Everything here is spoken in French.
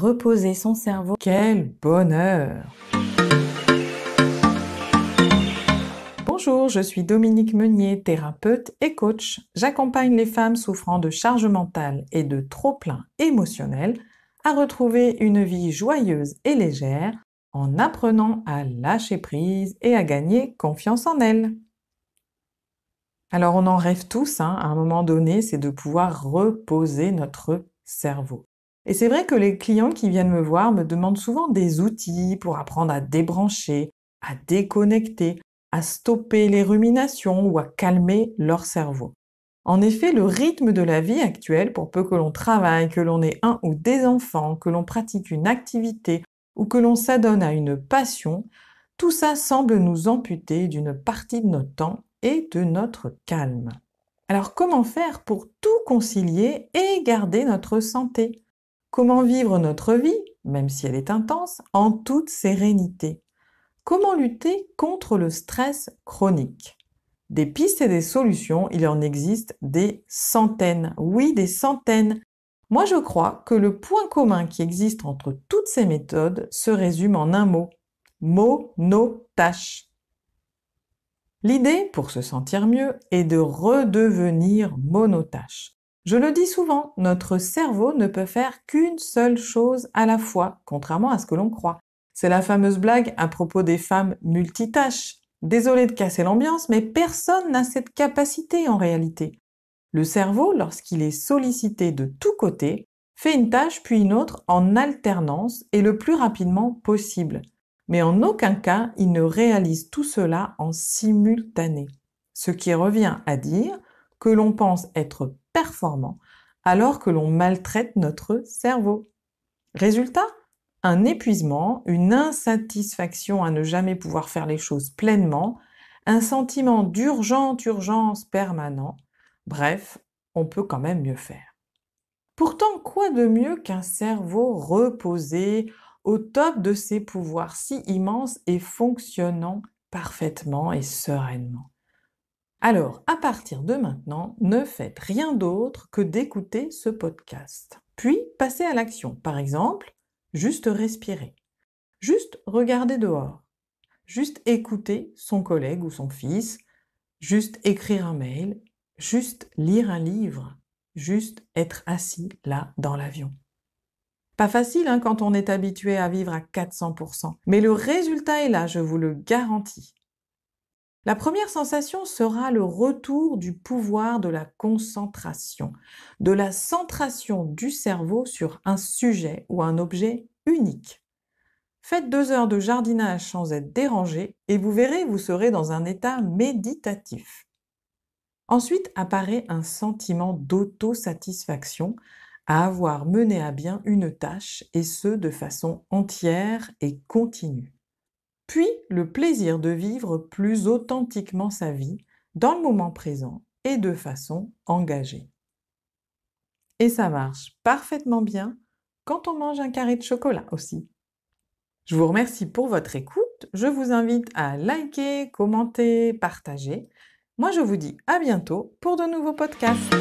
reposer son cerveau. Quel bonheur! Bonjour, je suis Dominique Meunier, thérapeute et coach. J'accompagne les femmes souffrant de charge mentale et de trop-plein émotionnel à retrouver une vie joyeuse et légère en apprenant à lâcher prise et à gagner confiance en elles. Alors on en rêve tous, à un moment donné, c'est de pouvoir reposer notre cerveau. Et c'est vrai que les clients qui viennent me voir me demandent souvent des outils pour apprendre à débrancher, à déconnecter, à stopper les ruminations ou à calmer leur cerveau. En effet, le rythme de la vie actuelle, pour peu que l'on travaille, que l'on ait un ou des enfants, que l'on pratique une activité ou que l'on s'adonne à une passion, tout ça semble nous amputer d'une partie de notre temps et de notre calme. Alors comment faire pour tout concilier et garder notre santé? Comment vivre notre vie, même si elle est intense, en toute sérénité? Comment lutter contre le stress chronique? Des pistes et des solutions, il en existe des centaines. Oui, des centaines. Moi, je crois que le point commun qui existe entre toutes ces méthodes se résume en un mot. Monotache. L'idée, pour se sentir mieux, est de redevenir monotache. Je le dis souvent, notre cerveau ne peut faire qu'une seule chose à la fois, contrairement à ce que l'on croit. C'est la fameuse blague à propos des femmes multitâches. Désolée de casser l'ambiance, mais personne n'a cette capacité en réalité. Le cerveau, lorsqu'il est sollicité de tous côtés, fait une tâche puis une autre en alternance et le plus rapidement possible. Mais en aucun cas, il ne réalise tout cela en simultané. Ce qui revient à dire que l'on pense être performant alors que l'on maltraite notre cerveau. Résultat, un épuisement, une insatisfaction à ne jamais pouvoir faire les choses pleinement, un sentiment d'urgence permanent. Bref, on peut quand même mieux faire. Pourtant, quoi de mieux qu'un cerveau reposé, au top de ses pouvoirs si immenses et fonctionnant parfaitement et sereinement? Alors, à partir de maintenant, ne faites rien d'autre que d'écouter ce podcast. Puis, passez à l'action. Par exemple, juste respirer. Juste regarder dehors. Juste écouter son collègue ou son fils. Juste écrire un mail. Juste lire un livre. Juste être assis là dans l'avion. Pas facile quand on est habitué à vivre à 400%. Mais le résultat est là, je vous le garantis. La première sensation sera le retour du pouvoir de la concentration, de la centration du cerveau sur un sujet ou un objet unique. Faites 2 heures de jardinage sans être dérangé et vous verrez, vous serez dans un état méditatif. Ensuite apparaît un sentiment d'autosatisfaction à avoir mené à bien une tâche et ce de façon entière et continue. Puis le plaisir de vivre plus authentiquement sa vie, dans le moment présent et de façon engagée. Et ça marche parfaitement bien quand on mange un carré de chocolat aussi. Je vous remercie pour votre écoute, je vous invite à liker, commenter, partager. Moi je vous dis à bientôt pour de nouveaux podcasts.